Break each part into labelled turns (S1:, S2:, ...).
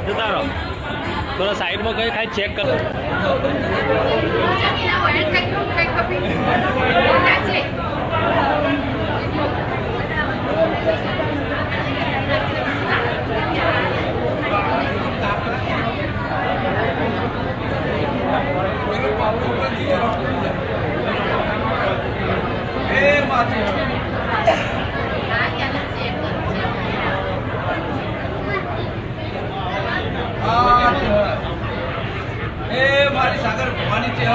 S1: જતા રહો થોડા સાઈડમાં કઈ ખાલી ચેક કરો
S2: મારી સાગર ભવાની છે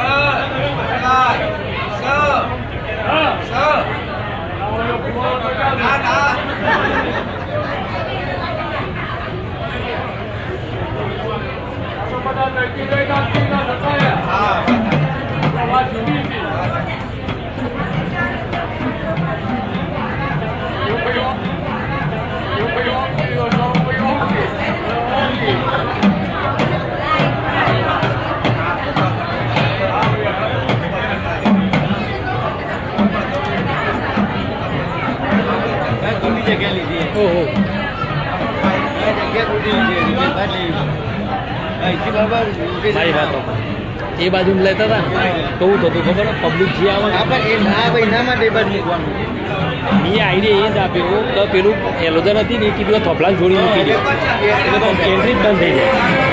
S1: ભાઈ વાતો એ બાજુ લેતા હતા ને તો હું થતું ખબર પબ્લિક જે આવે
S2: એ ના ભાઈ ના માટે એ બાજુ મૂકવાનું
S1: મેં આઈડિયા એ જ આપ્યો તો પેલું એલોજન હતી ને એ કીધું થોપલા જોડી મૂકી દે એટલે એન્ટ્રી જ બંધ થઈ જાય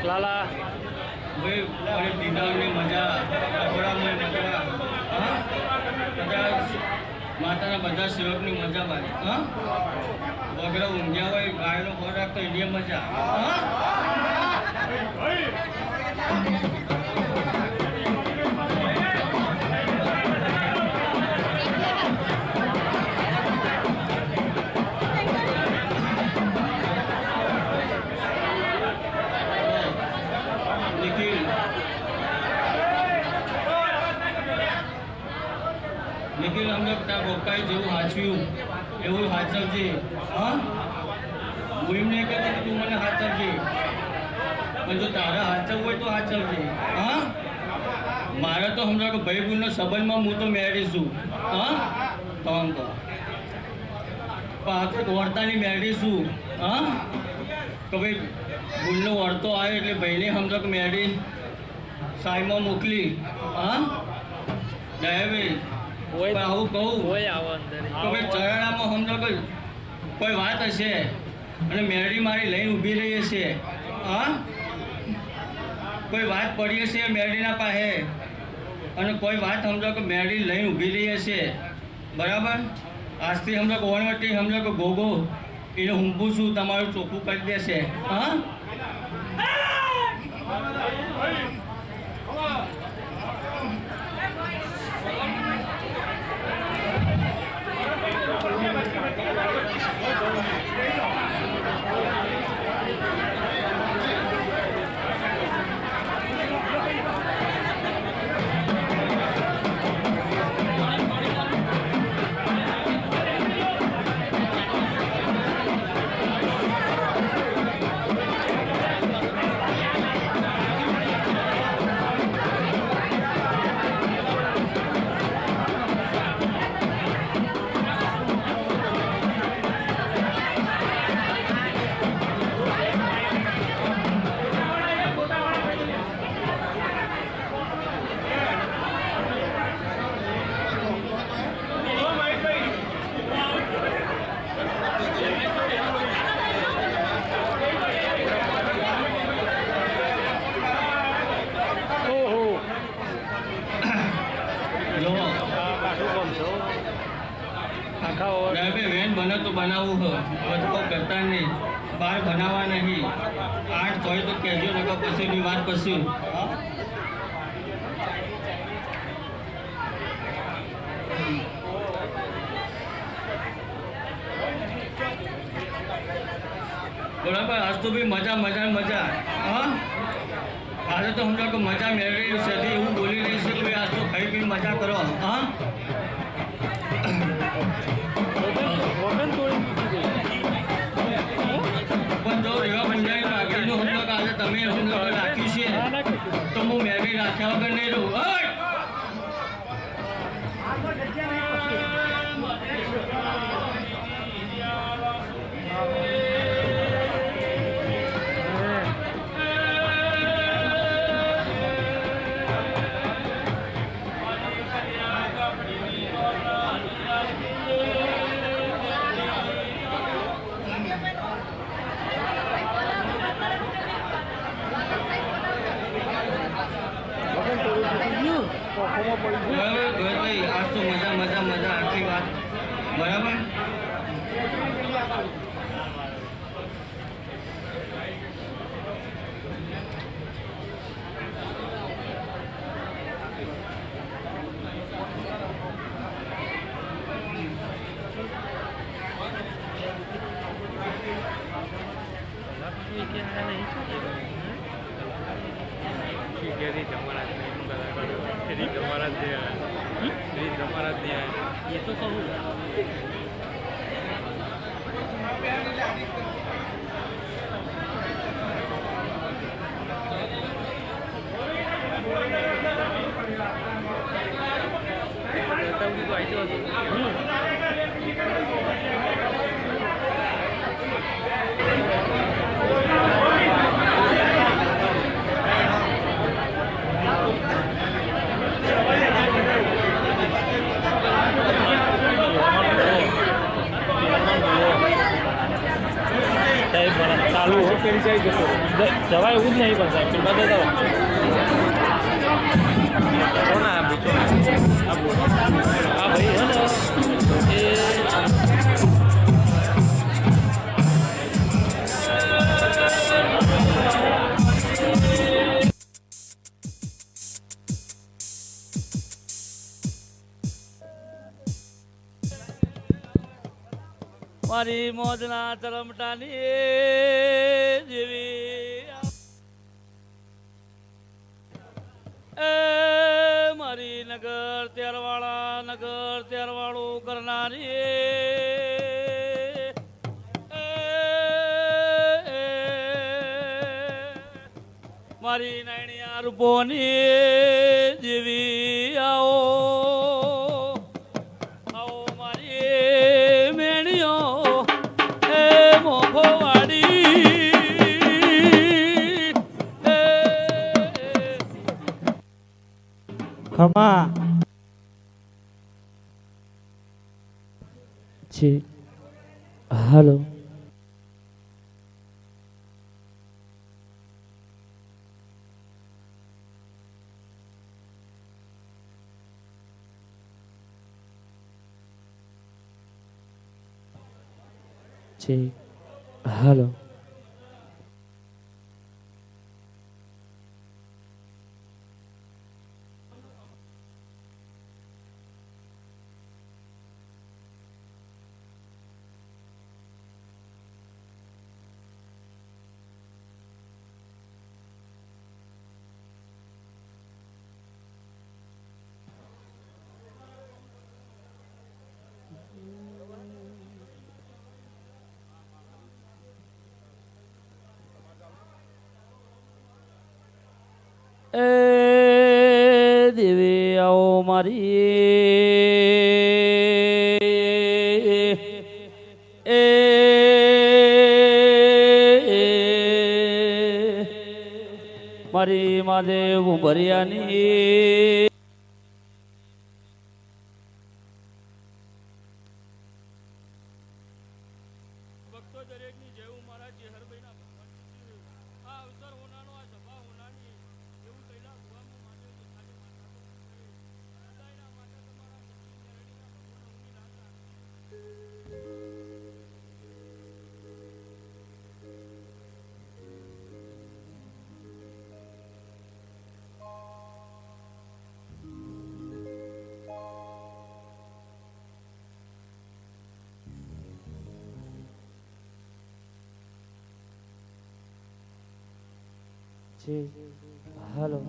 S1: લાલા
S3: માતાના બધા સેવકની મજા મારી વગર ઊંઘ્યા હોય ગાયનો ખોરાક તો એની મજા નિખિલ અમને ત્યાં ગોકાઈ જેવું હાચવ્યું એવું હાચવજે હા હું એમ નહીં કહેતો કે તું મને હાચવજે પણ જો તારા હાચવવું હોય તો હાચવજે હા મારે તો સમજો કે ભાઈ બહેનનો સંબંધમાં હું તો મેળવીશું હા તમ તો પણ આપણે વર્તાની મેળવીશું હા કે ભાઈ બુલનો વર્તો આવ્યો એટલે ભાઈને સમજો કે મેળી સાઈમાં મોકલી હા દયાભાઈ આવું કહું કે ચરણામાં સમજો કે કોઈ વાત હશે અને મેળી મારી લઈને ઊભી રહી હશે હા કોઈ વાત પડી હશે મેળીના પાસે અને કોઈ વાત સમજો કે મેળી લઈને ઊભી રહી હશે બરાબર આજથી સમજો કે ઓનવટી સમજો કે ગોગો એને ઊંઘું છું તમારું ચોખ્ખું કરી દેશે હા
S1: આખા ઓવર
S3: દયાભાઈ વેન બને તો બનાવવું હોય વધારો કરતા નહીં બહાર બનાવવા નહીં 8 હોય તો કહેજો નકર પછીની વાત પછી હા બરાબર આજ તો ભાઈ મજા મજા મજા હા આજે તો સમજો કે મજા મેળવી છે એવું બોલી રહી છે કે આજ તો ખાઈ પી મજા કરો હા
S1: વગન તોડી
S3: પણ જો રેવા પંજાબી બાકીનું સમજો કે આજે તમે સમજો કે રાખ્યું છે તો હું મેળવી રાખ્યા વગર નહીં રહું ભાઈ આજ તો મજા મજા મજા આખી વાત બરાબર
S1: એ તો કહું ચાલુ જવાય એવું જ નહીં પણ સાહેબ બધા હા ભાઈ હે ને મારી મોજના તરમટાની જેવી એ મારી નગર ત્યારવાળું કરનારી મારી નાયણિયા રૂપોની જેવી આવો ખમા છે હાલો છે હાલો એ દેવી આવો મારી એ મારી મહાદેવ ભરિયાની ભક્તો દરેકની જેવું મારા ચેહરભાઈના ભગવાન આ અવસર હોનાનો આ સભા હોનાની એવું કઈલા ભગવાનનું માન્યું તો ખાલી માતા બધાયના માટે તમારા સચિન મેરડીના ભગવાન ઉમી રાજા
S4: છે હાલો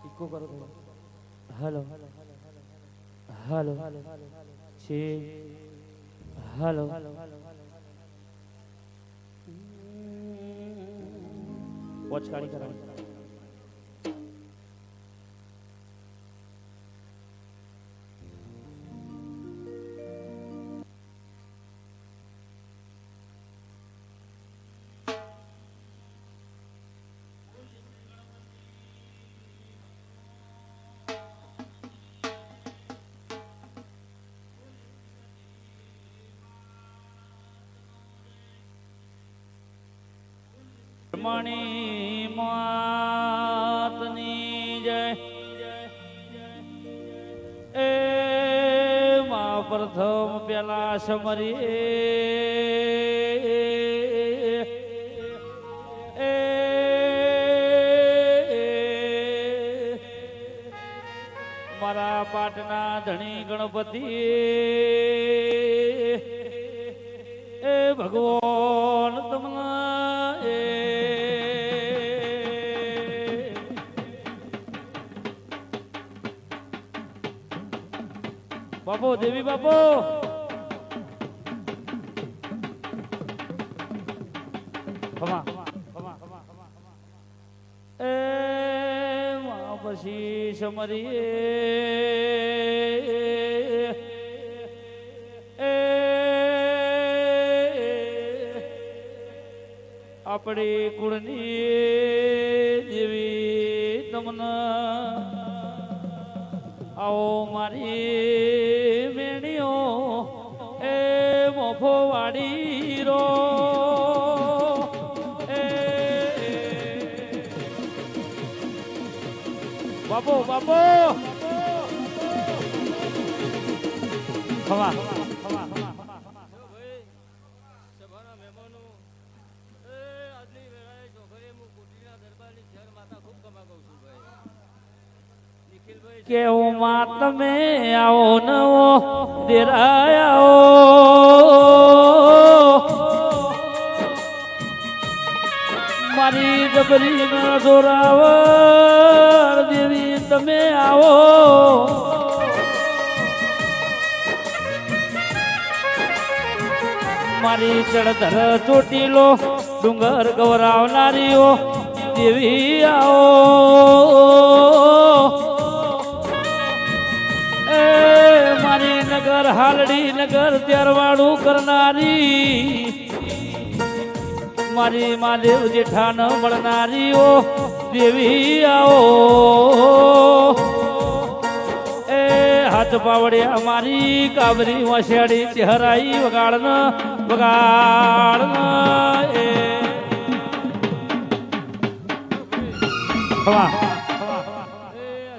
S4: ઇકો કરો હાલો હાલો છે હાલો વોચ કાઢી કરાવી
S1: મણી માતની જય એ માં પ્રથમ પેલા સમરી એ મારા પાટના ધણી ગણપતિ એ ભગવાન તમને બાપો દેવી બાપો એ પછી સમરી એ આપણી કુળની દેવી તમને આવો મારી મેણીઓ એ મોફો વાડી રો એ બાપો બાપો ખવા કેવું માં તમે આવો નવો દેરાયા મારી ડબરી ના જોરાવર દેવી તમે આવો મારી ચડધર ચોટીલો ડુંગર ગૌરાવનારીઓ દેવી આવો મારી નગર હાલડી નગર ત્યારવાડું કરનારી મારી મહાદેવ જેઠાન મળનારીઓ દેવી આવો એ હાથ પાવડ્યા મારી કાબરી વસેડી ચહેરાઈ વગાડન વગાડન એ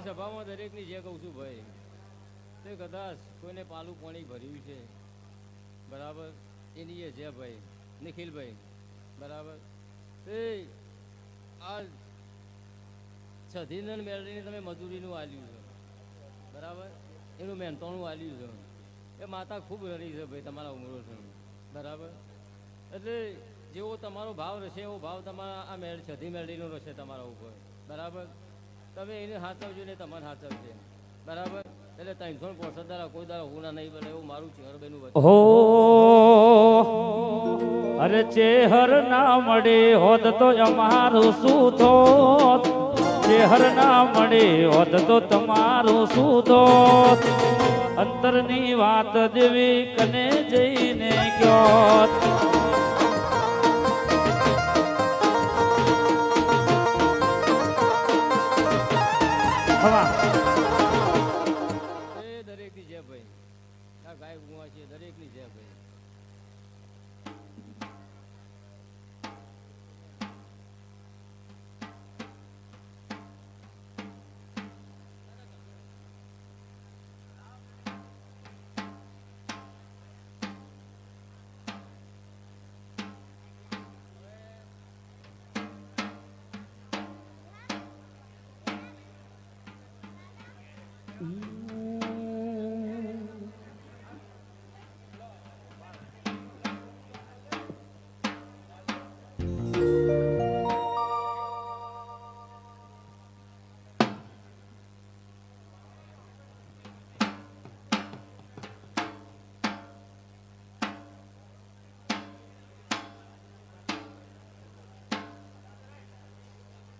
S1: સભામાં દરેકની જે કહું છું ભાઈ તે કદાચ કોઈને પાલું પાણી ભર્યું છે બરાબર એની એ જે ભાઈ નિખિલભાઈ બરાબર તે આ છધીનંદ મેળવીને તમે મજૂરીનું આલ્યું છે બરાબર એનું મહેનતોનું આલ્યું છે એ માતા ખૂબ રડી છે ભાઈ તમારા ઉમરો છે બરાબર એટલે જેવો તમારો ભાવ રહેશે એવો ભાવ તમારા આ છધી મેળવીનો રહેશે તમારા ઉપર બરાબર તમે એને હાચવજો ને તમારે હાચવશે બરાબર એટલે 365 દાડા કોઈ દાડા હું ના નહીં બને એવું મારું ચેહરબેનું વચન
S4: હો અરે ચેહર ના મળે હોત તો અમારું શું થોત ચેહર ના મળે હોત તો તમારું શું થોત અંતરની વાત દેવી કને જઈને ક્યોત હવા
S1: દરેકની જય ભાઈ આ ગાય ગુવા છે દરેકની જય ભાઈ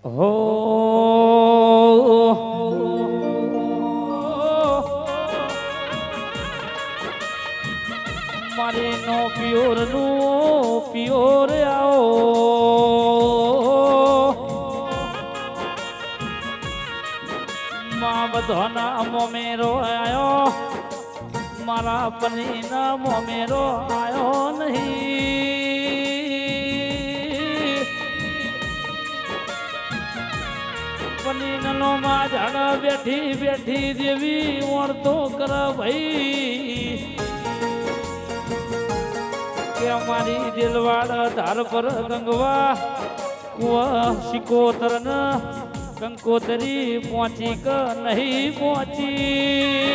S4: હો મારી નો પ્યોર નું પ્યોર આવો માં બધાના મોમેરો આયો મારા પનીના મોમેરો આયો નહીં પનીનો માં ઝાડ બેઠી બેઠી દેવી ઓળતો કર ભાઈ કે અમારી દિલવાડ ધાર પર ગંગવા કુવા શિકોતર ન કંકોતરી પહોંચી કે નહીં પહોંચી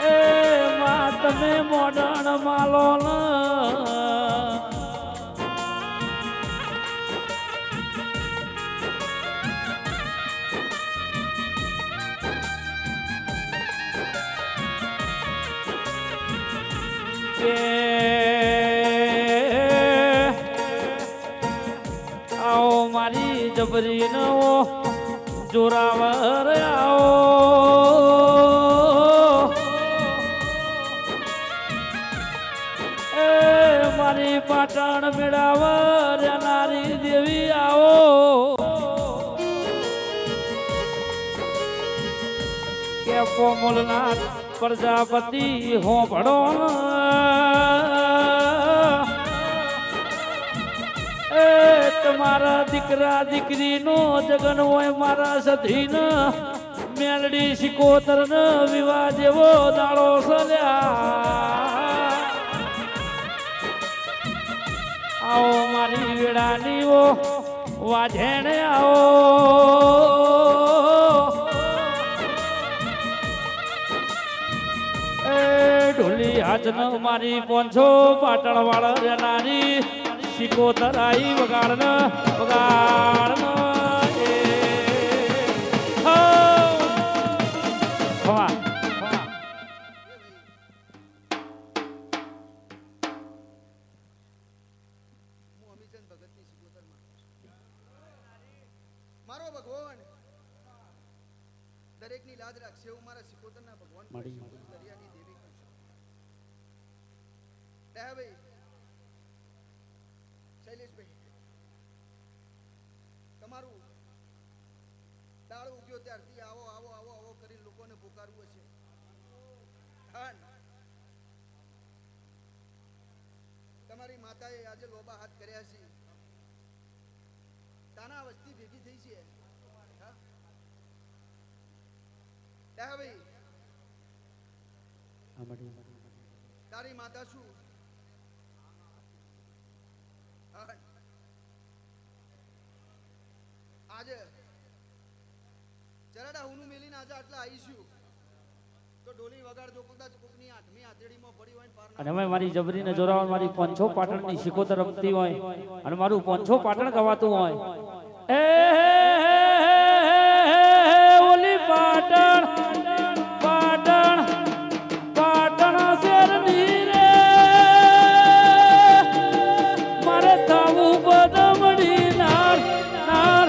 S4: એ માં તમે મોડણ માલો ન આવો મારી જબરી નો જોરાવર આવો એ મારી પાટણ મેળાવર નારી દેવી આવો કે પોમલના પ્રજાપતિ હો ભણો એ તમારા દીકરા દીકરીનો જગન હોય મારા સધીન મેલડી શિકોતર ન વિવાહ જેવો દાડો સલ્યા આવો મારી વેળાની ઓ વાજેણ આવો ઢોલી હાથન મારી પોંછો પાટણ વાળા રેનારી શિકોતર આઈ વગાડન વગાડન એ હો ખવા
S2: મારો ભગવાન દરેકની લાજ રાખશે એવું મારા શિકોતરના ભગવાન દરિયાની દેવી કરશે ભાઈ શૈલેષભાઈ તમારું દાળ ઉગ્યો ત્યારથી આવો આવો આવો આવો કરી લોકોને પુકારવું હશે તમારી માતાએ આજે લોબા હાથ કર્યા છે તાના વસ્તી ભેગી થઈ છે ભાઈ તારી માતા શું આજે ચરડા હુનું મેલીને આજે આટલા આવીશું તો ડોલી વગાડજો કદાચ કોકની આઠમી આતેડીમાં પડી હોય પાર
S4: અને અમે મારી જબરીને જોરાવર મારી પોંછો પાટણની શિકોતર રમતી હોય અને મારું પોંછો પાટણ ગવાતું હોય એ ઓલી પાટણ પાટણ પાટણ શેરની રે મારે થાવું બદમડી નાર નાર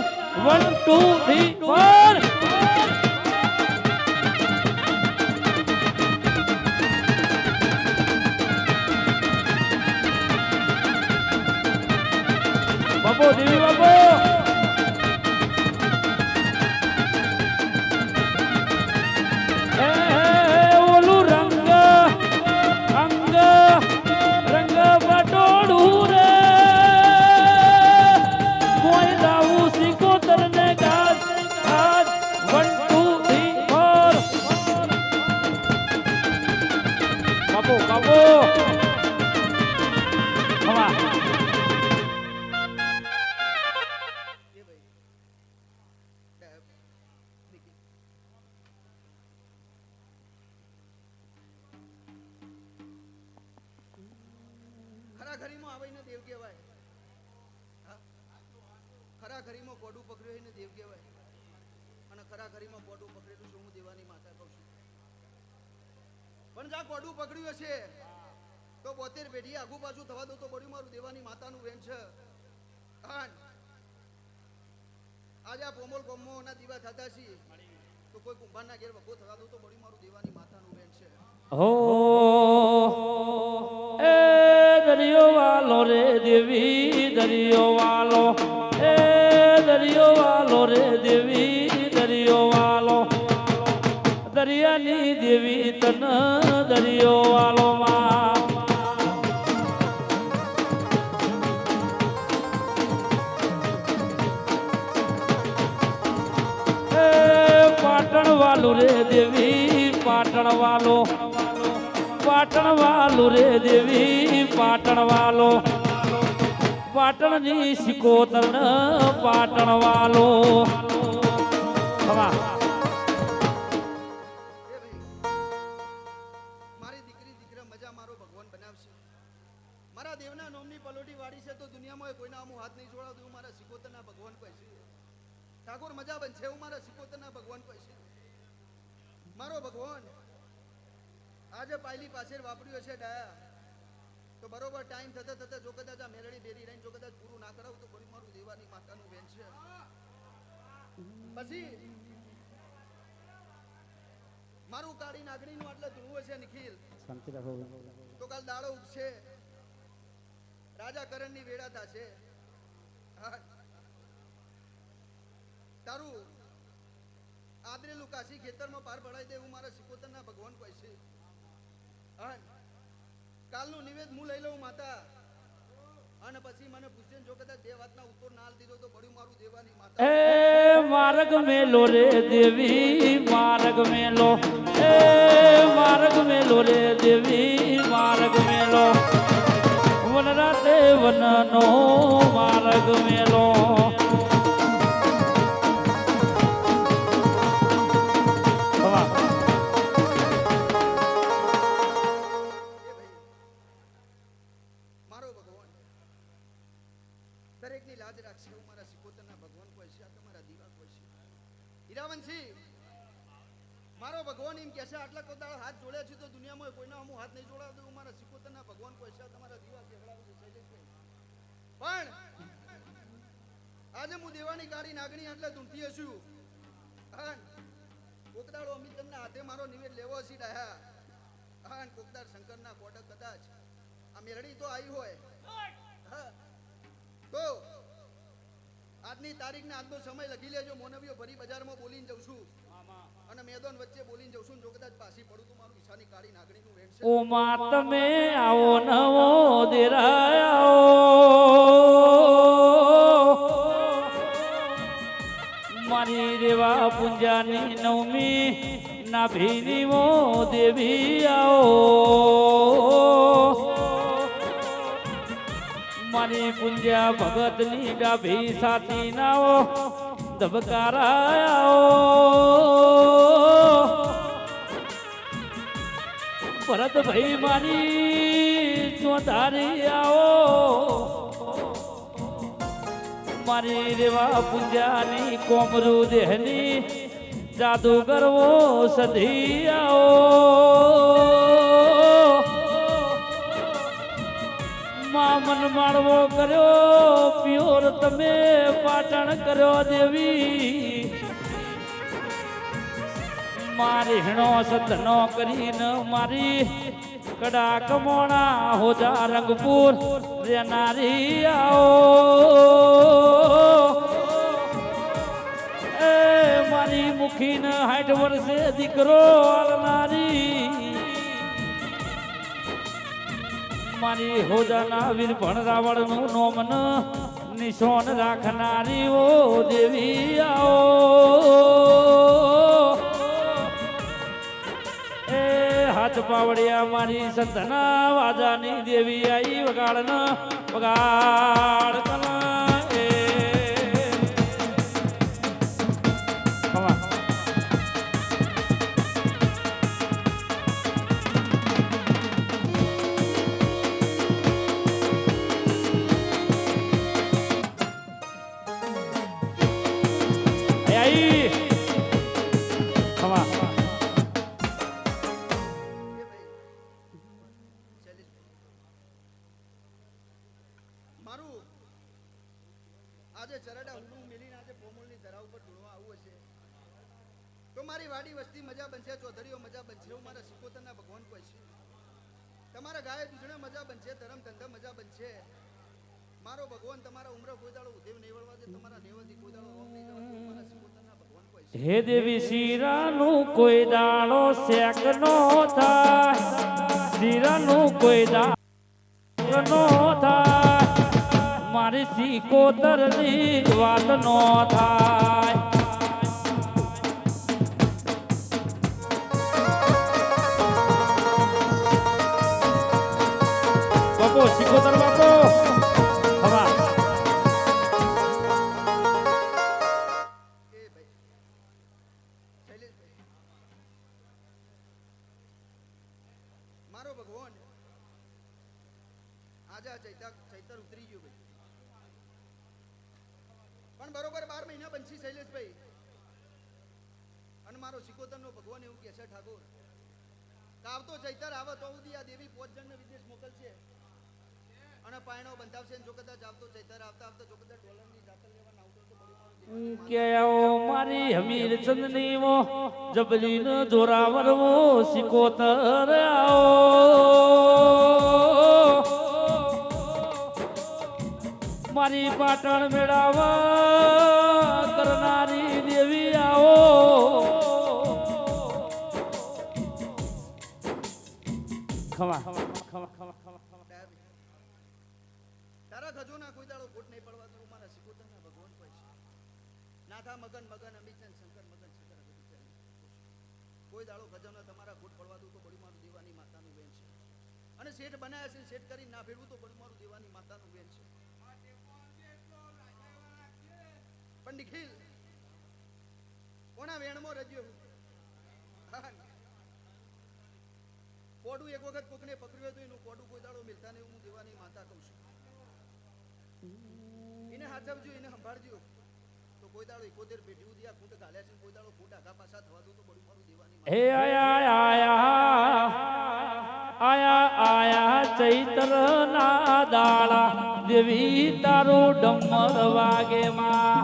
S4: 1 2 3 4 બાપો દેવી બાપો ઓલું રંગ અંગ રંગ બટોડું રે કોઈ દાવું શિકોતર ને ગાજ ગાજ 1 2 3 4 બાપો બાપો હવા
S2: ખરાખરીમાં આવીને દેવ કહેવાય ખરાખરીમાં કોડું પકડ્યું એને દેવ કહેવાય અને ખરાખરીમાં કોડું પકડેલું છું હું દેવાની માતા કહું છું પણ જા કોડું પકડ્યું હશે તો તો 72 પેઢી આગુ પાછું થવા દો તો બળ્યું મારું દેવાની માતાનું વેણ છે. અન આજે આ પોમોલ ગોમોના દીવા થતા છે તો કોઈ કુંભારના ઘેર વખો થવા દો તો બળ્યું મારું દેવાની માતાનું વેણ છે.
S4: હો એ દરિયો વાલો રે દેવી દરિયો વાલો એ દરિયો વાલો રે દેવી દરિયો વાલો દરિયાની દેવી તન દરિયો વાલો માં એ પાટણ વાલો રે દેવી પાટણ વાલો પાટણ વાલો રે દેવી પાટણ વાલો પાટણની સિકોતર પાટણ વાલો હવા
S2: મારી દીકરી દીકરા મજા મારો ભગવાન બનાવશે. મારા દેવના નોમની પલોટી વાળી છે તો દુનિયામાં કોઈના આમું હાથ નહીં જોડાવતું એવું મારા સિકોતરના ભગવાન કહે છે. ઠાકોર મજા બનશે એવું મારા સિકોતરના ભગવાન કહે છે. મારો ભગવાન આજે પાયલી પાછળ વાપર્યો છે ડાયા તો બરોબર ટાઈમ થતા થતા જો કદાચ આ મેરડી બેરી રહીને જો કદાચ પૂરું ના કરાવું તો બળી મારું દેવાની માતાનું વેણ છે. પછી મારું કાળી નાગણીનું આટલે ધૂળું છે નિખિલ
S4: શાંતિ રાખો
S2: તો કાલ દાડો ઉગશે રાજા કરણની વેળા થશે. હા. તારું આદરેલું કાશી ખેતરમાં પાર પડાઈ દે એવું મારા સિકોતરના ભગવાન કહે છે. હા. કાલનું નિવેદ હું લઈ લઉં માતા અને પછી મને પૂછે જો કદાચ બે વાતના ઉત્તર ના દીધો તો બળ્યું મારું દેવાની માતા
S4: એ માર્ગ મેલો રે દેવી માર્ગ મેલો એ માર્ગ મેલો રે દેવી માર્ગ મેલો વન રાતે વનનો માર્ગ મેલો
S2: મારો ભગવાન દરેકની લાજ રાખશે એવું મારા સિકોતરના ભગવાન કહે છે. આ તમારા દીવા કહે છે. હીરાવંશી મારો ભગવાન એમ કહે છે આટલા કોદાળ હાથ જોડ્યા છે તો દુનિયામાં કોઈના અમુક હાથ નહીં જોડાવતો એવું મારા સિકોતરના ભગવાન કહે છે. આ તમારા દીવા કહેવડાવે છે શૈલેષભાઈ. પણ આજે હું દેવાની કાળી નાગણી એટલે ધૂંઢતી હશું અન કોકદાળો અમિતના હાથે મારો નિવેદ લેવો હશે ડાયા અન કોકદાર શંકરના કોટક કદાચ આ મેરડી તો આવી હોય હા. તો આજની તારીખને આજનો સમય લખી લેજો. મોનવીઓ ભરી બજારમાં બોલીને જઉં છું અને મેદાન વચ્ચે બોલીને જઉં છું જો કદાચ પાછી પડું તો મારું ઈશાની કાળી નાગણીનું વેણ છે.
S4: ઓ માં તમે આવો નવો દેરાયો મારી રેવા પૂંજાની નવમી ના ભીની વો દેવી આવો મારી પૂંજા ભગતની ડાભી સાથી નાઓ ધબકારાયો ભરતભાઈ મારી ચોધારી આવો મારી રેવા પૂંજાની કોમરૂ દેહની જાદુ કરવો સધી આવો મન માળવો કર્યો પ્યોર તમે પાટણ કર્યો દેવી મારી હિણો સદનો કરીને મારી કડા કમોણા હોજા રંગપુર રેનારી આવો એ મારી મુખીને 60 વર્ષે દીકરો આલનારી મારી હોજાના વીર ભણ રાવણ નું નોમન નિશોન રાખનારી ઓ દેવી આવો એ હાથ પાવડિયા મારી સંતના વાજાની દેવી આઈ વગાડ કલા એ
S2: તમારી વાડી વસ્તી મજા બનશે, ચોધરીઓ મજા બનશે, હું મારા સિકોતરના ભગવાન કોઈ છે. તમારા ગાય દૂધણે મજા બનશે, ધરમ ધંધા મજા બનશે. મારો ભગવાન તમારા ઉમરો કોઈ દાડો ઉદેવ નહીં વળવા દે, તમારા નેવથી કોઈ દાડો રોમ નહીં જવા દે, હું મારા સિકોતરના ભગવાન કોઈ છે.
S4: હે દેવી શિરાનું કોઈ દાડો શેક નો થાય, શિરાનું કોઈ દાડો નો થાય, મારી સિકોતરની વાત નો થાય. બાપો સિકોતર બાપો હવા
S2: એ ભાઈ શૈલેષભાઈ, મારો ભગવાન આજે આ ચૈતર ઉતરી ગયો ભાઈ, પણ બરોબર 12 મહિના બનશી શૈલેષભાઈ. અને મારો સિકોતરનો ભગવાન એવું કહે છે ઠાકોર, કાવતો ચૈતર આવે તો સુધી આ દેવી 5 જણને વિદેશ મોકલશે અને પાયણો બંધાવશે. જો કદાચ આવતો ચૈતર આવતા આવતા જો કદાચ ડોલરની દાખલ લેવા આવતો તો બળી મારું
S4: કે આવો મારી હમીર ચંદની વો જબલીન જોરાવર વો સિકોતર આવો, મારી પાટણ મેળાવા કરનારી દેવી આવો. ખમા ખમા ખમા
S2: તારા ખજોના કોઈ દાડો ખોટ નહીં પડવા દઉં, મારા સિકોતરના ભગવાન કોઈ છે. નાથા મગન મગન અમિતચંદ શંકર મગન શંકર અમિતચંદ. કોઈ દાડો ખજાનો તમારા ખોટ પડવા દઉં તો બડી મારું દેવાની માતાનું બેન છે. અને શેઠ બનાયા છે, શેઠ કરી ના ફેરવું તો બડી મારું દેવાની માતાનું બેન છે. પણ નિખિલ કોના વેણમાં રજ્યો કોડું એક વખત કોકને પકડ્યું હતું, એનું કોડું કોઈ દાડો મિલતા નહીં, હું દેવાની માતા કહું છું. એને હાચવજો, એને સંભાળજો તો કોઈ દાડો 71 પેઢી સુધી આ ખૂટ ગાલ્યા છે, કોઈ દાડો ખૂટ આખા પાછા થવા દો તો બડું મારું દેવાની
S4: હે આયા આયા આયા આયા ચૈત્ર ના દાડા દેવી તારું ડમર વાગે માં.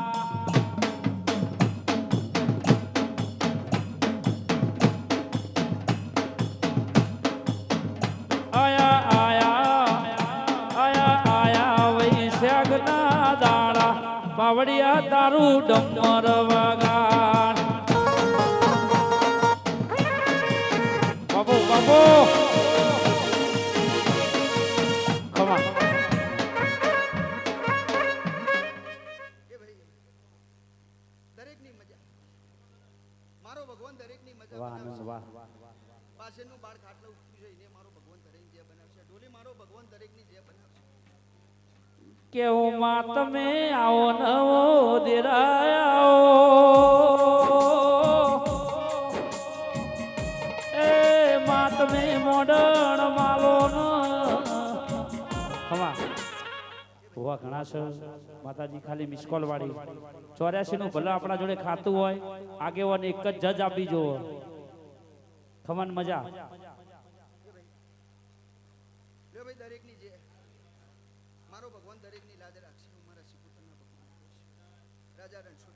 S4: આયા આયા આયા આયા વૈશાખ ના દાડા બાવડિયા તારું ડમર વાગાડ. બાપો બાપો ખમા
S2: એ ભાઈ દરેકની મજા, મારો ભગવાન દરેકની મજા
S4: વાહ
S2: બનાવશે.
S4: વાહ
S2: પાછળનું બાળ ખાટલો ઉઠ્યું છે એને મારો ભગવાન દરેક જે બનાવશે. ઢોલી મારો ભગવાન દરેકની જે બનાવશે.
S4: કેવું માં તમે આવો નવો દેરાયા એ માં તમે મોડણ માલો ન ખમા હોવા ઘણા છે માતાજી. ખાલી મિસ કોલ વાળી 84 નું ભલે આપણા જોડે ખાતું હોય, આગેવાને એક જ જજ આપી જો ખમન મજા.
S2: લ્યો ભાઈ દરેકની જે મારો ભગવાન દરેકની લાજ રાખશે. હું મારા સિકોતરના ભગવાન કહું છું. રાજા રણછોડ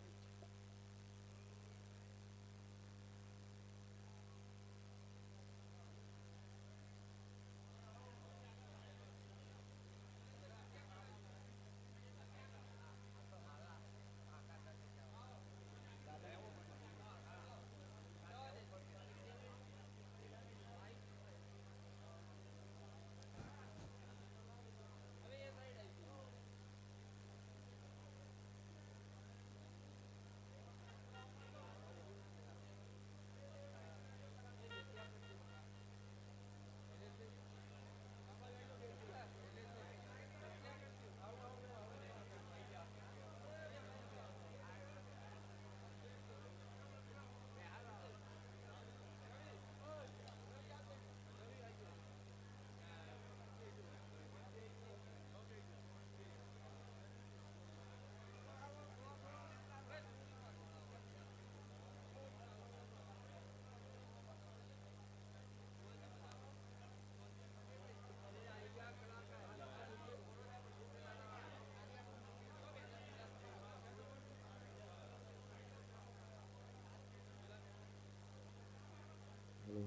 S5: હાલો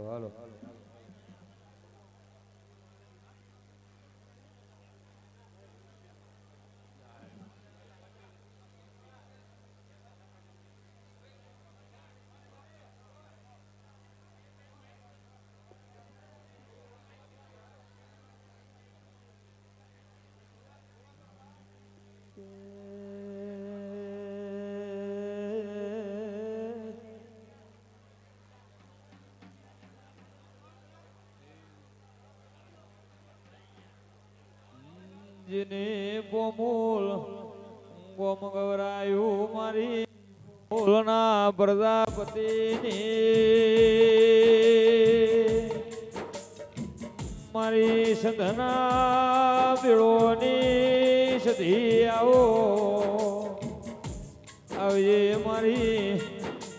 S5: હાલો હાલો જેને બોમૂલ ગોમ ગવરાયું મારી બોલના પ્રજાપતિની મારી સધના બેળોની સધી આવો આવજે મારી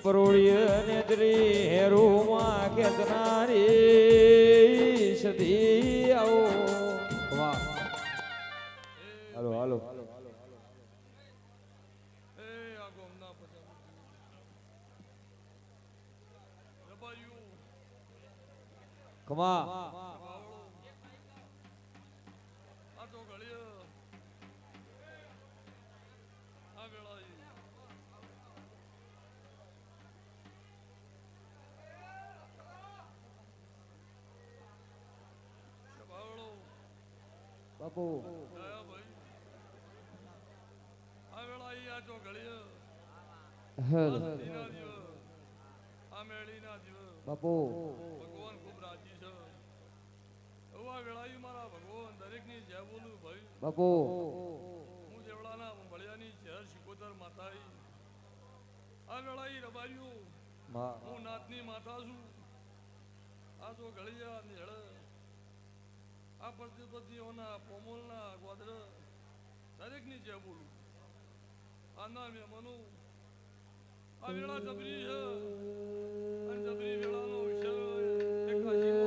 S5: પરોળીય નેત્રી હેરુમાં ખેતનારી સધી આવો વાહ હાલો હાલો કમા બાપુ બાપુ
S6: ભગવાન ખૂબ રાજી છે એવા વેળાયું મારા ભગવાન દરેકની જય બોલું ભાઈ
S5: બાપુ
S6: હું જેવડાના ભળિયાની ઝેર શિકોતર માતાઈ આ વેળાઈ રબાર્યું હું નાથની માતા છું આ તો ગળિયા નેળ આ પ્રતિપતિઓના પોમોલના ગોદર દરેકની જય બોલું આના મહેમાનો આ વેળા જબરી છે અને જબરી વેળાનો વિષય એક હજી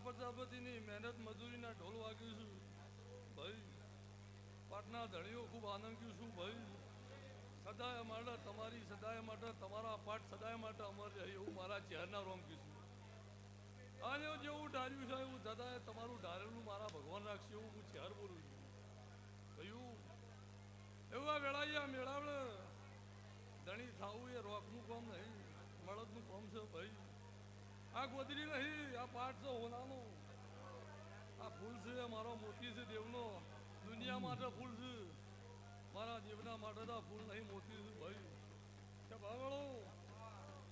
S6: પ્રજાપતિની મહેનત મજૂરીના ઢોલ વાગ્યું છું ભાઈ પાટના ધણીઓ ખૂબ આનંદ કર્યું છું ભાઈ સદાય માટે તમારી સદાય માટે તમારા પાઠ સદાય માટે અમર રહે એવું મારા ચહેરના રોમ કીધું અને જેવું ધાર્યું છે એવું સદાય તમારું ધારેલું મારા ભગવાન રાખશે એવું હું ચહેર બોલું છું કહ્યું એવા વેળાયા મેળાવડે ધણી થાવું એ રોકનું કામ નહીં મળદનું કામ છે ભાઈ આ ગોદરી નહીં આ પાઠ છે હોનાનો આ ફૂલ છે મારો મોતી છે દેવનો દુનિયા માટે ફૂલ છે મારા દેવના માટે તો ફૂલ નહીં મોતી છે ભાઈ કે બાવળો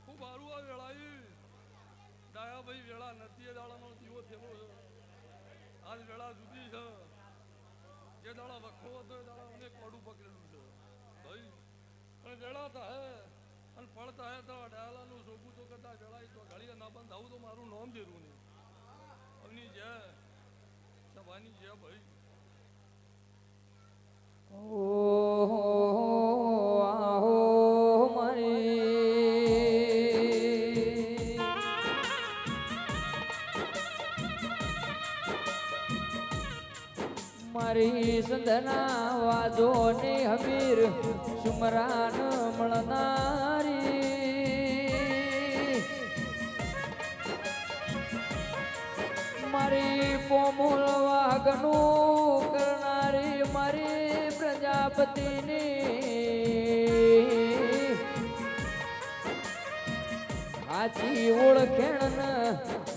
S6: ખૂબ સારું આ વેળાઈ ડાયા ભાઈ વેળા નથી દાડાનો દીવો થયેલો છે આજ વેળા જુદી છે જે દાડા વખો હતો એ દાડા અમને કોડું પકડેલું છે ભાઈ પણ વેળા થાય અને પડતા હે તો ડાયાલાનું સોગું તો કરતા વેળાઈ તો ઘડીએ ના બંધ આવું તો મારું નામ જેરું નહીં અવની જય સભાની જય ભાઈ
S5: મારી સંધના વાદો ને હમીર સુમરાન મળનારી મારી પોમુલ વાગનું કરનારી મારી પ્રજાપતિની સાચી ઓળખેણ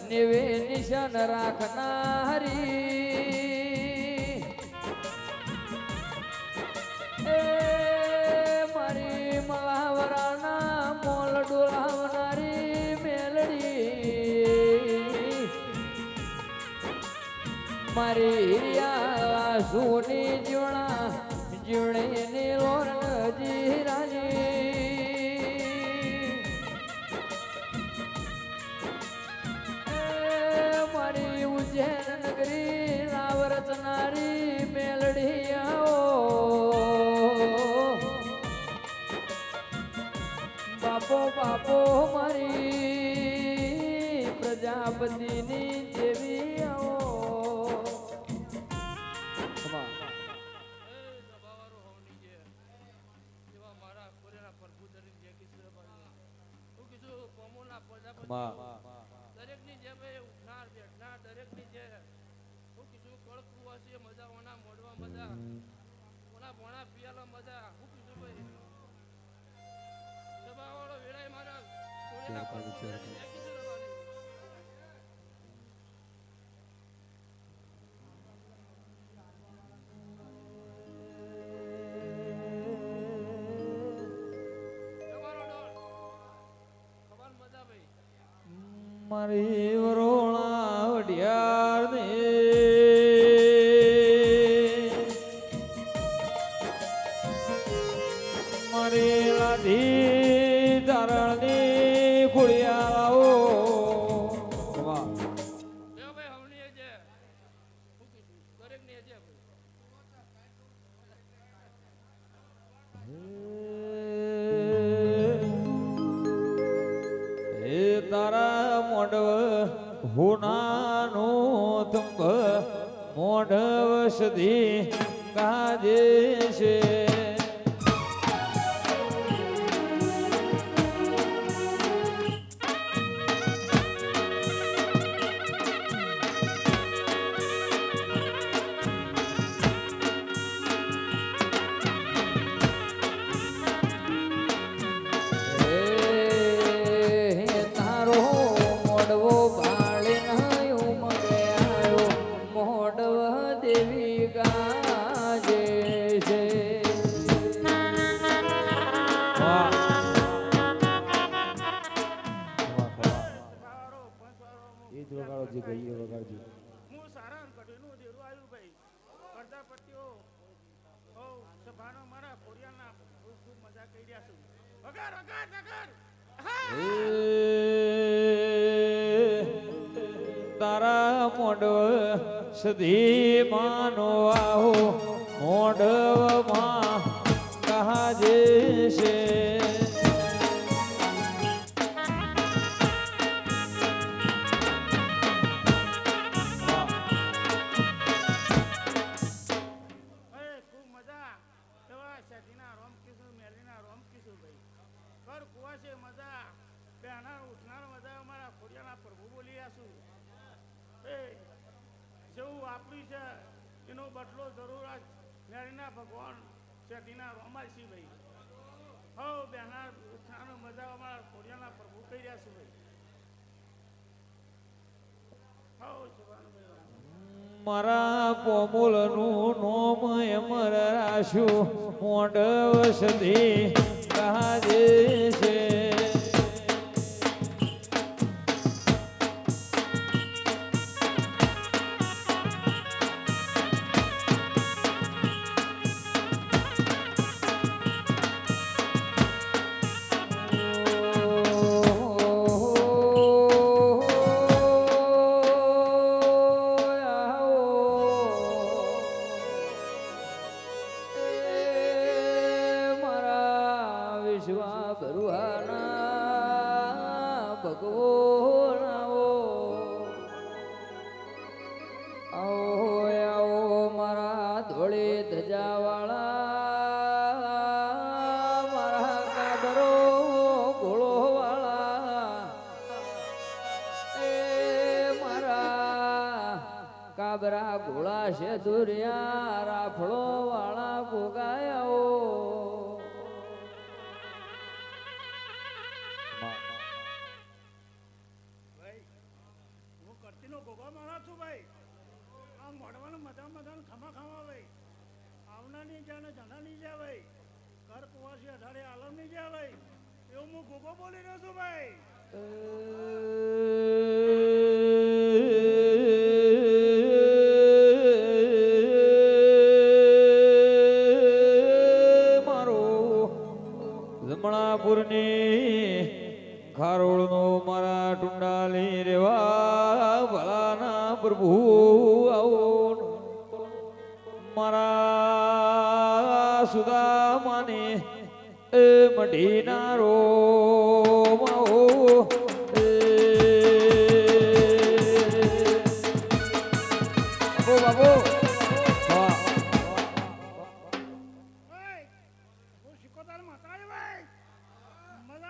S5: નેવે નિશાન રાખનારી મારી મલાવરાના મોલ ડોલાવનારી મેલડી મારી હિરિયા સોની જીવણા જીવણી લોરજી રાજી મારી ઉજ્જૈન નગરી રાવ રચનારી મેલડી આવો બાપો બાપો મારી પ્રજાપતિની દેવી આવો
S6: દબાવાળો હોવની જે એવા મારા કોરેના પ્રભુ દરેક જે કિશોર હું કીધું કોમોના પ્રજાપતિ દરેકની જે ભાઈ ઉઠનાર બેઠનાર દરેકની જે હું કીધું કળકુવા છે મજા ઓના મોડવા મજા ઓના ભોણા પિયાલા મજા હું કીધું ભાઈ દબાવાળો વેળાય મારા કોરેના પ્રભુ દરેક જે કિશોર
S5: મારી વરોણા વડિયાર ને મારી લાધી ધારણની ખોડિયાઓ
S6: ભાઈ હવની જે હું કીધું દરેકની જે
S5: હે તારા મોઢવ હુનાનો તંબ મોઢવ સધી ગાજે છે તારો મોડવો બાળી મગે આવ્યો મોડવ દેવી ગાજે છે
S7: હું સારા કઢીનું દેરું આવ્યું ભાઈ પ્રજાપતિઓ સભાનો મારા કોરિયાના ખૂબ ખૂબ મજા કરી રહ્યા છું વગાર વગાર વગાર
S5: તારા મોડવ સધી માનો આહો મોડવમાં કહાજે છે
S7: ખૂબ મજા એવા શેઠીના રોમ કીશું મેલીના રોમ કીશું ભાઈ કર કુવાશે મજા બેહનાર ઉઠનાર મજા અમારા ખોડિયાના પ્રભુ બોલી રહ્યા છું એ જેવું વાપર્યું છે એનો બદલો જરૂર આ મેળીના ભગવાન શેઠીના રોમાલસી ભાઈ હો બેહનાર ઉઠનાર મજા અમારા ખોડિયાના પ્રભુ કહી રહ્યા છું ભાઈ હો શિવાનભાઈ
S5: મારા પોમુલનું નોમ એમર રાખ્યું મોઢવ સધી કહાજે છે કાબરા ઘોડા છે દુરિયા રાફડો વાળા ગોગાયાઓ
S7: ભાઈ હું કરતીનો ગોગા મારા છું ભાઈ આ મોડવાનું મજા મજાનું ખમા ખાવા ભાઈ આવના નહીં જાય ને જણા નહીં જાય ભાઈ ઘર કુવાસી અઢારે આલમ નહીં જાય ભાઈ એવું હું ગોગો બોલી રહ્યો છું ભાઈ
S5: જમણાપુરની ખારોળનો મારા ટુંડાલી રેવા ભલાના પ્રભુ આવો મારા સુદામાની એ મઢીના રોમાઓ બાબુ હા
S7: હું શીખોતાર માતાજી ભાઈ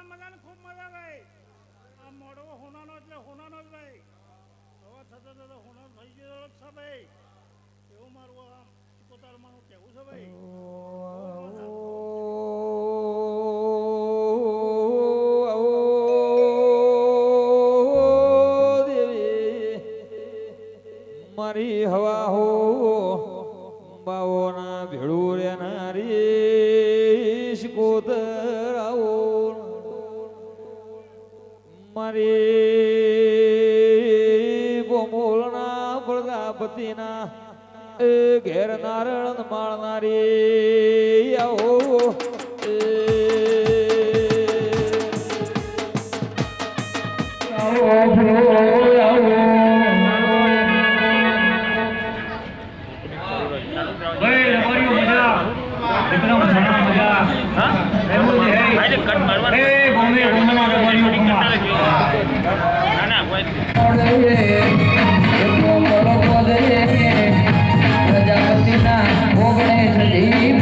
S7: મજાને ખૂબ મજા ભાઈ આ મોડો હોનાનો એટલે હોનાનો જ ભાઈ હવે થતો હોનો થઈ ગયો છે ભાઈ એવું મારું આમ શીખોતારમાં કેવું છે ભાઈ
S5: મારી હવા હો બાવોના ભેળું રેનારી શિકોતરાઓ મારી બોમોલના પ્રજાપતિના એ ઘેર નારણ માળનારી આવો
S8: પ્રજાપતિના ઓગણે સદી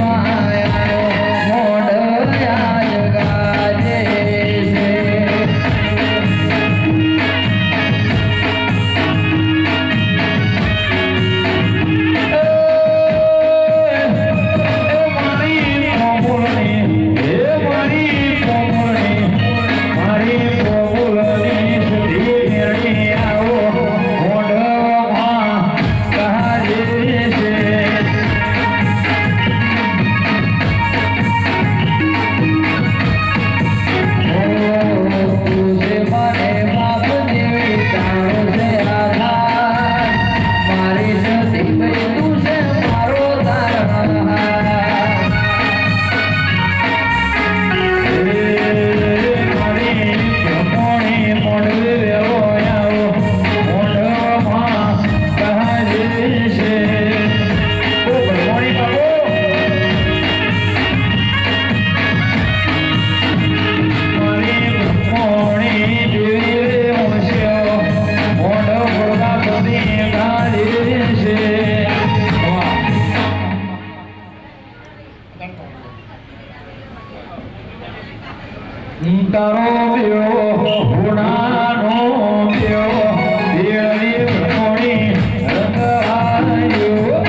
S8: તારો બ્યો ગુણાનો બ્યો દેવી ભ્રમણી રંગ આવ્યો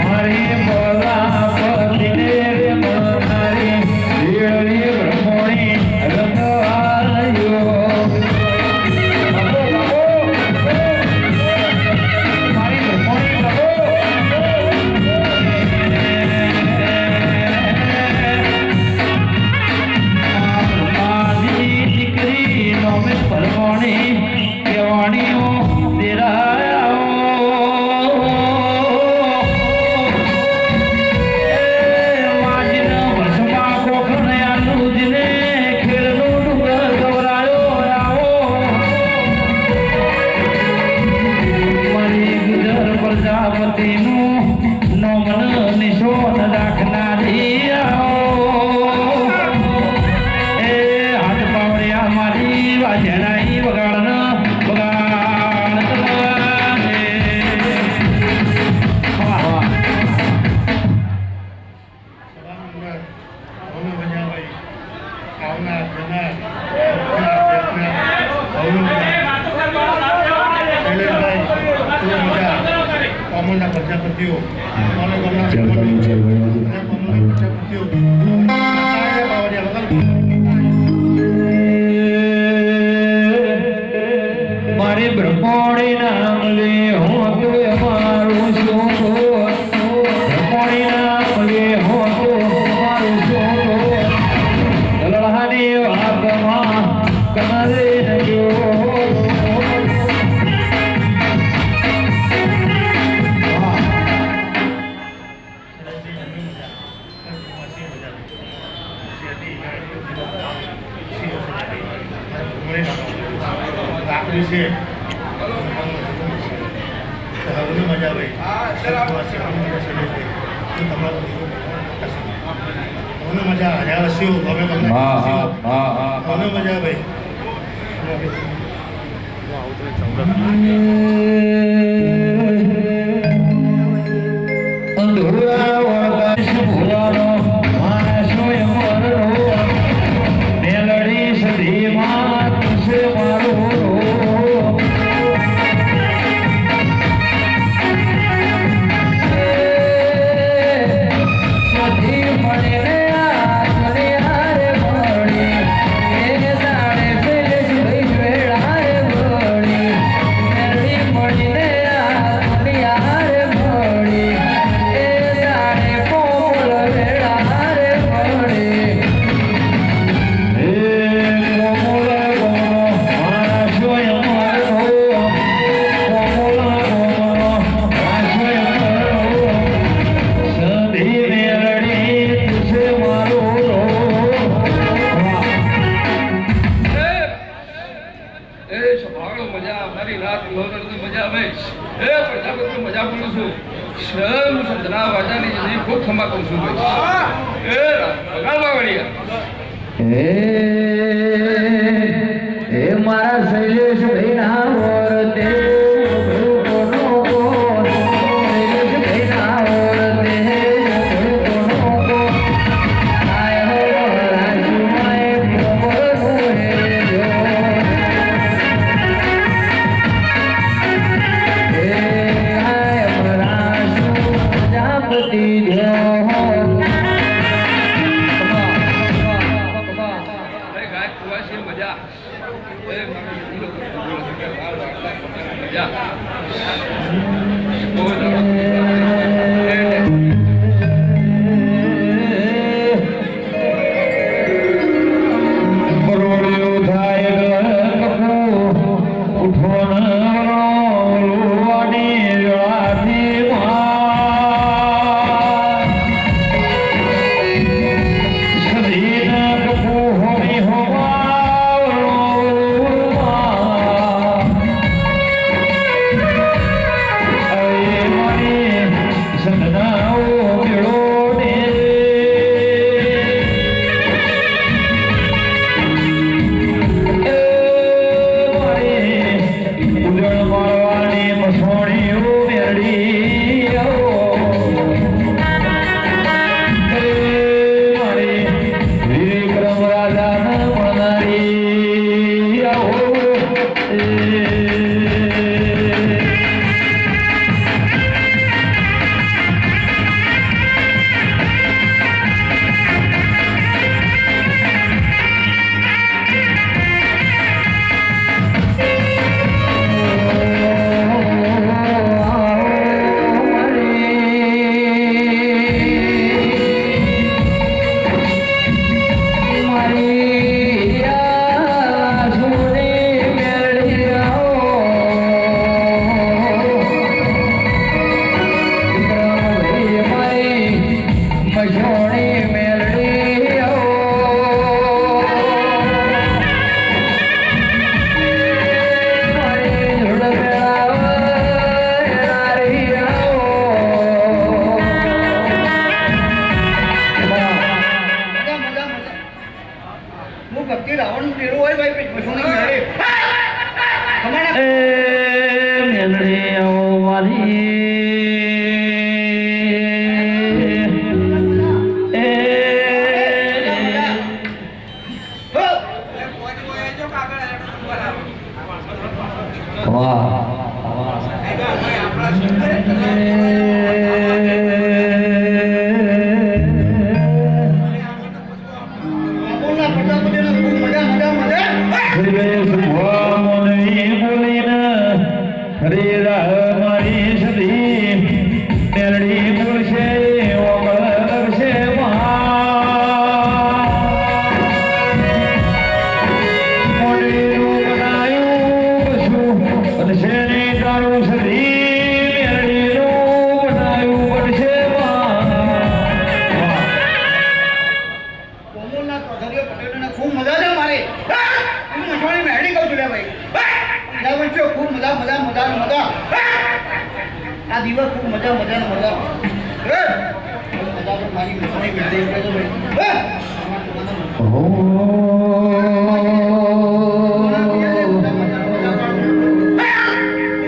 S8: મારી બોલા પતિને રે મારી દેવી ભ્રમણી રંગ આવ્યો મારી બ્રહ્મણી નામ લે હું તું અમારું શું બ્રહ્મણી નામ લે હું તું અમારું શું લડાની વાતમાં કમરે નજો
S9: મને મજા આવી
S2: હા અત્યારે આવો.
S9: મને મજા આવ્યા શિવ તમે તમને
S8: હા હા હા હા
S9: મને મજા ભાઈ
S8: અંધુરા વરદાસ ભુવાનો માણસો મરનો મેલડી સદીમાં તુસે મારો સદી મળીને આ કરિયારે મળી એ દાડે પેલે જ વેળા રે મળી મેલડી મળીને આ કરિયારે મળી એ દાડે કોમળ વેળા રે મળી એ કોમળ ગોનો માણસો મારો કોમળ ગોનો માણસો મારો સદી મેલડી તુસે મારો
S6: એ સંભાળો મજા મારી રાત લોદરની મજા આવે એ પ્રજાપતિ મજા કરું છું હું સંતના વાજાની જઈને ખૂબ ક્ષમા કરું છું ભાઈ એ બગાડવા વળ્યા
S8: એ મારા શૈલેષ ભાઈના વરતે શૈલેષ ભાઈના વરતે
S6: એ ગાય કુવાસી મજા એ મજા
S8: બરોડિયું થાય કપુ ઉઠોન લોવાડી વેળાથી સદીના કપુ હોમી વિક્રમ રાજા મળનારી
S2: હું ભક્તિ રાવણ ડેરો હોય ભાઈ પશુની મેળે તમારા
S8: મેલડી આવો મારી
S2: ખૂબ મજા છે મારે હું મસવાણી મેળી કહું છું લે ભાઈ ખૂબ મજા મજા મજા મજા આ દિવસ ખૂબ મજાનો મજા હે મજા તો મારી મસાઈ બેઠી એટલે તો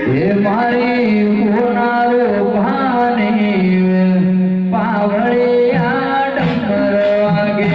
S8: હે મારી મોનારો ભાની પાવળિયા ડમર વાગે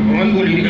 S2: ભગવાન બોલી